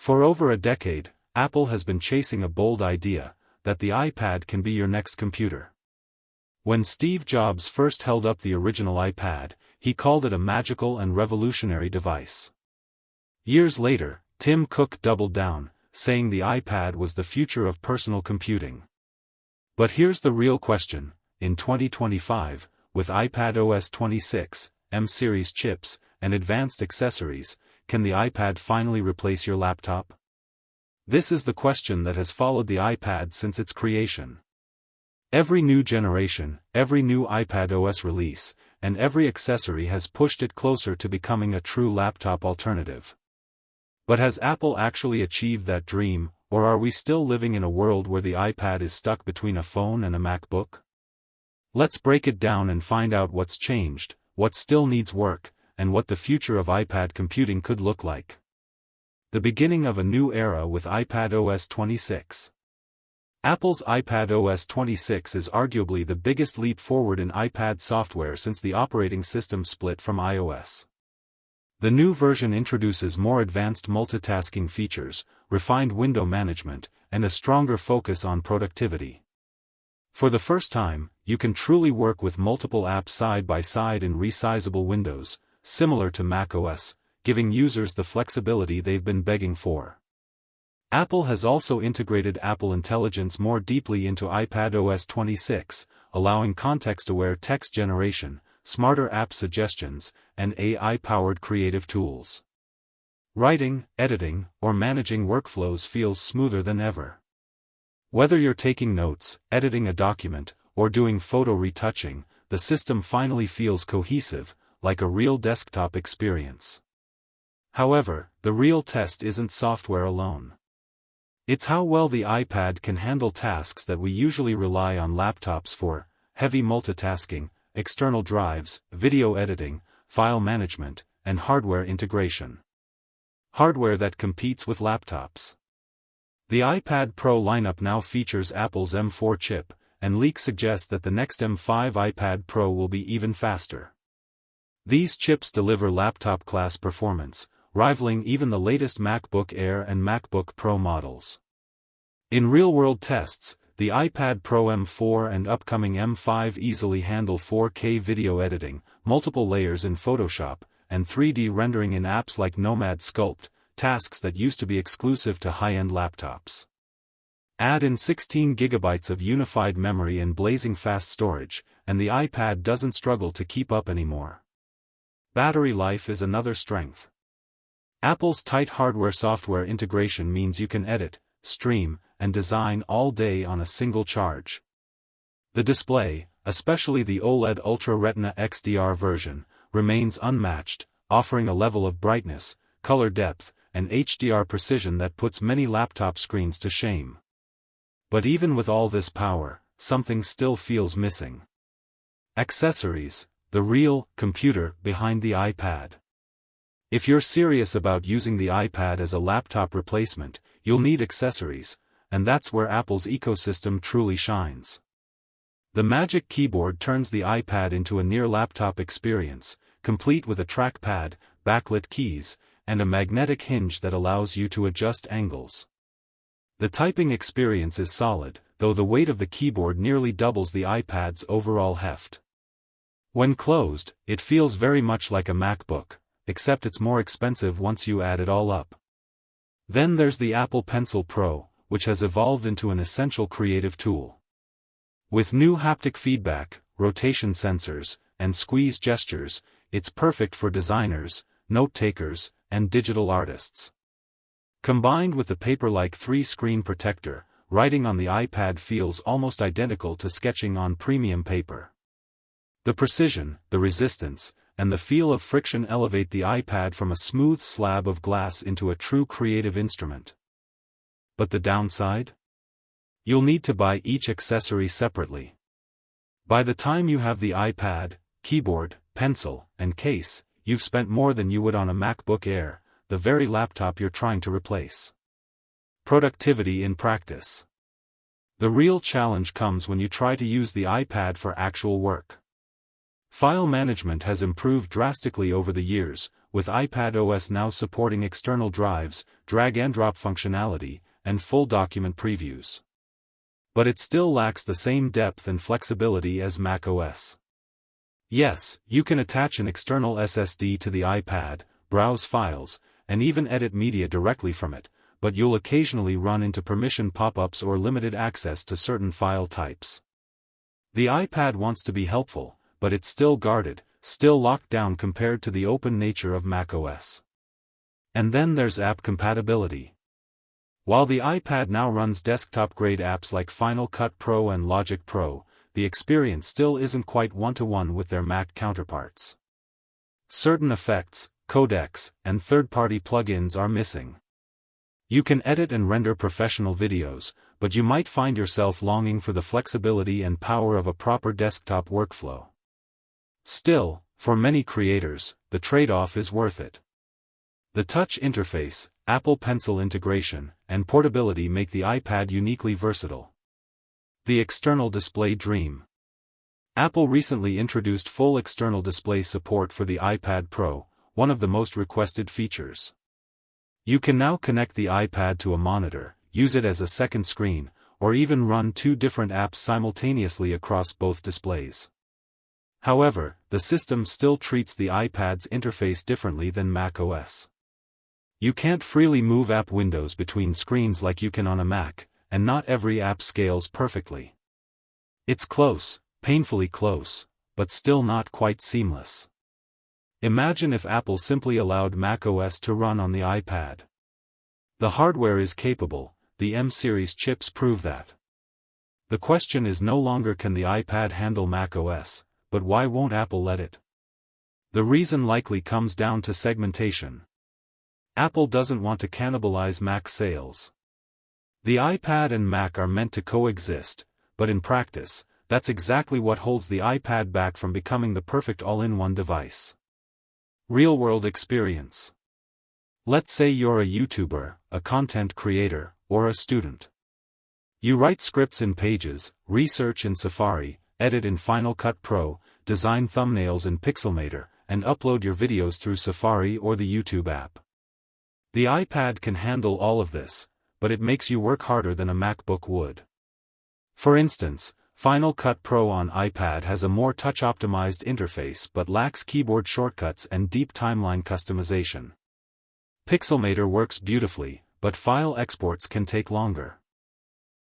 For over a decade, Apple has been chasing a bold idea, that the iPad can be your next computer. When Steve Jobs first held up the original iPad, he called it a magical and revolutionary device. Years later, Tim Cook doubled down, saying the iPad was the future of personal computing. But here's the real question: in 2025, with iPadOS 26, M-series chips, and advanced accessories, can the iPad finally replace your laptop? This is the question that has followed the iPad since its creation. Every new generation, every new iPadOS release, and every accessory has pushed it closer to becoming a true laptop alternative. But has Apple actually achieved that dream, or are we still living in a world where the iPad is stuck between a phone and a MacBook? Let's break it down and find out what's changed, what still needs work, and what the future of iPad computing could look like. The beginning of a new era with iPadOS 26. Apple's iPadOS 26 is arguably the biggest leap forward in iPad software since the operating system split from iOS. The new version introduces more advanced multitasking features, refined window management, and a stronger focus on productivity. For the first time, you can truly work with multiple apps side by side in resizable windows, similar to macOS, giving users the flexibility they've been begging for. Apple has also integrated Apple Intelligence more deeply into iPadOS 26, allowing context-aware text generation, smarter app suggestions, and AI-powered creative tools. Writing, editing, or managing workflows feels smoother than ever. Whether you're taking notes, editing a document, or doing photo retouching, the system finally feels cohesive, like a real desktop experience. However, the real test isn't software alone. It's how well the iPad can handle tasks that we usually rely on laptops for: heavy multitasking, external drives, video editing, file management, and hardware integration. Hardware that competes with laptops. The iPad Pro lineup now features Apple's M4 chip, and leaks suggest that the next M5 iPad Pro will be even faster. These chips deliver laptop-class performance, rivaling even the latest MacBook Air and MacBook Pro models. In real-world tests, the iPad Pro M4 and upcoming M5 easily handle 4K video editing, multiple layers in Photoshop, and 3D rendering in apps like Nomad Sculpt, tasks that used to be exclusive to high-end laptops. Add in 16 GB of unified memory and blazing fast storage, and the iPad doesn't struggle to keep up anymore. Battery life is another strength. Apple's tight hardware-software integration means you can edit, stream, and design all day on a single charge. The display, especially the OLED Ultra Retina XDR version, remains unmatched, offering a level of brightness, color depth, and HDR precision that puts many laptop screens to shame. But even with all this power, something still feels missing. Accessories, the real computer behind the iPad. If you're serious about using the iPad as a laptop replacement, you'll need accessories, and that's where Apple's ecosystem truly shines. The Magic Keyboard turns the iPad into a near-laptop experience, complete with a trackpad, backlit keys, and a magnetic hinge that allows you to adjust angles. The typing experience is solid, though the weight of the keyboard nearly doubles the iPad's overall heft. When closed, it feels very much like a MacBook, except it's more expensive once you add it all up. Then there's the Apple Pencil Pro, which has evolved into an essential creative tool. With new haptic feedback, rotation sensors, and squeeze gestures, it's perfect for designers, note-takers, and digital artists. Combined with the paper-like 3-screen protector, writing on the iPad feels almost identical to sketching on premium paper. The precision, the resistance, and the feel of friction elevate the iPad from a smooth slab of glass into a true creative instrument. But the downside? You'll need to buy each accessory separately. By the time you have the iPad, keyboard, pencil, and case, you've spent more than you would on a MacBook Air, the very laptop you're trying to replace. Productivity in practice. The real challenge comes when you try to use the iPad for actual work. File management has improved drastically over the years, with iPadOS now supporting external drives, drag-and-drop functionality, and full document previews. But it still lacks the same depth and flexibility as macOS. Yes, you can attach an external SSD to the iPad, browse files, and even edit media directly from it, but you'll occasionally run into permission pop-ups or limited access to certain file types. The iPad wants to be helpful, but it's still guarded, still locked down compared to the open nature of macOS. And then there's app compatibility. While the iPad now runs desktop-grade apps like Final Cut Pro and Logic Pro, the experience still isn't quite one-to-one with their Mac counterparts. Certain effects, codecs, and third-party plugins are missing. You can edit and render professional videos, but you might find yourself longing for the flexibility and power of a proper desktop workflow. Still, for many creators, the trade-off is worth it. The touch interface, Apple Pencil integration, and portability make the iPad uniquely versatile. The external display dream. Apple recently introduced full external display support for the iPad Pro, one of the most requested features. You can now connect the iPad to a monitor, use it as a second screen, or even run two different apps simultaneously across both displays. However, the system still treats the iPad's interface differently than macOS. You can't freely move app windows between screens like you can on a Mac, and not every app scales perfectly. It's close, painfully close, but still not quite seamless. Imagine if Apple simply allowed macOS to run on the iPad. The hardware is capable, the M-series chips prove that. The question is no longer can the iPad handle macOS, but why won't Apple let it? The reason likely comes down to segmentation. Apple doesn't want to cannibalize Mac sales. The iPad and Mac are meant to coexist, but in practice, that's exactly what holds the iPad back from becoming the perfect all-in-one device. Real-world experience. Let's say you're a YouTuber, a content creator, or a student. You write scripts in Pages, research in Safari, edit in Final Cut Pro, design thumbnails in Pixelmator, and upload your videos through Safari or the YouTube app. The iPad can handle all of this, but it makes you work harder than a MacBook would. For instance, Final Cut Pro on iPad has a more touch-optimized interface but lacks keyboard shortcuts and deep timeline customization. Pixelmator works beautifully, but file exports can take longer.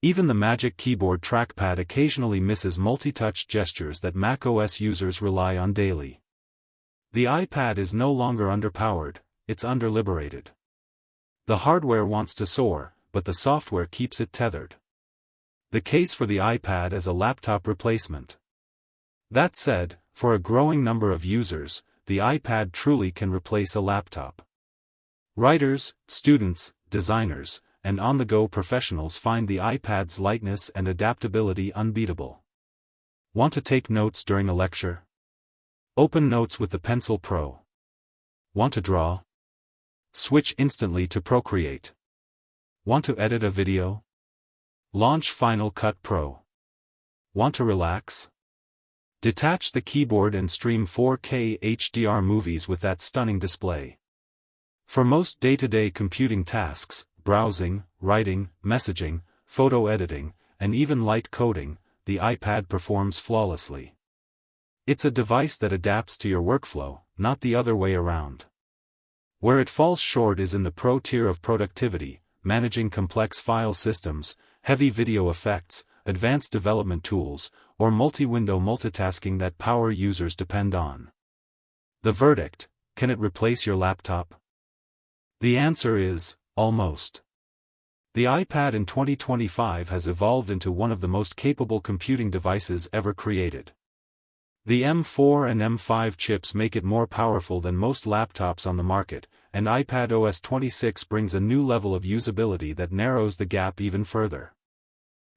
Even the Magic Keyboard trackpad occasionally misses multi-touch gestures that macOS users rely on daily. The iPad is no longer underpowered, it's underliberated. The hardware wants to soar, but the software keeps it tethered. The case for the iPad as a laptop replacement. That said, for a growing number of users, the iPad truly can replace a laptop. Writers, students, designers, and on-the-go professionals find the iPad's lightness and adaptability unbeatable. Want to take notes during a lecture? Open Notes with the Pencil Pro. Want to draw? Switch instantly to Procreate. Want to edit a video? Launch Final Cut Pro. Want to relax? Detach the keyboard and stream 4K HDR movies with that stunning display. For most day-to-day computing tasks, browsing, writing, messaging, photo editing, and even light coding, the iPad performs flawlessly. It's a device that adapts to your workflow, not the other way around. Where it falls short is in the pro tier of productivity, managing complex file systems, heavy video effects, advanced development tools, or multi-window multitasking that power users depend on. The verdict: can it replace your laptop? The answer is, almost. The iPad in 2025 has evolved into one of the most capable computing devices ever created. The M4 and M5 chips make it more powerful than most laptops on the market, and iPadOS 26 brings a new level of usability that narrows the gap even further.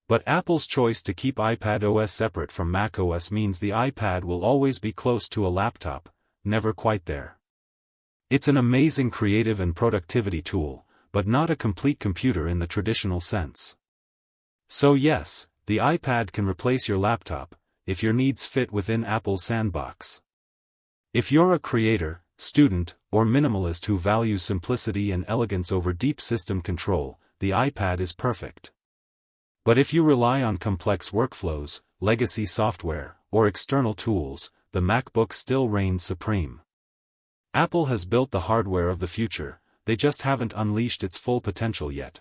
But Apple's choice to keep iPadOS separate from macOS means the iPad will always be close to a laptop, never quite there. It's an amazing creative and productivity tool, but not a complete computer in the traditional sense. So yes, the iPad can replace your laptop, if your needs fit within Apple's sandbox. If you're a creator, student, or minimalist who values simplicity and elegance over deep system control, the iPad is perfect. But if you rely on complex workflows, legacy software, or external tools, the MacBook still reigns supreme. Apple has built the hardware of the future, they just haven't unleashed its full potential yet.